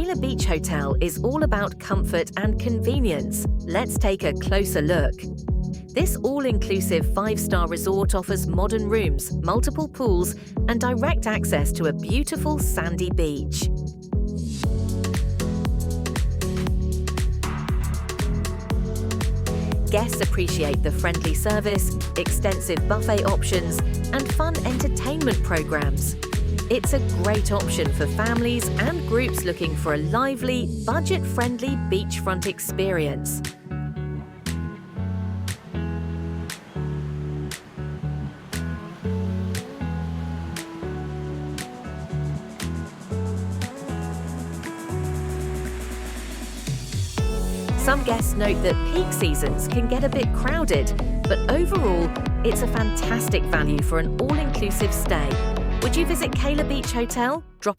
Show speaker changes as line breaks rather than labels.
Kaila Beach Hotel is all about comfort and convenience. Let's take a closer look. This all-inclusive 5-star resort offers modern rooms, multiple pools, and direct access to a beautiful sandy beach. Guests appreciate the friendly service, extensive buffet options, and fun entertainment programs. It's a great option for families and groups looking for a lively, budget-friendly beachfront experience. Some guests note that peak seasons can get a bit crowded, but overall, it's a fantastic value for an all-inclusive stay. Would you visit Kaila Beach Hotel? Drop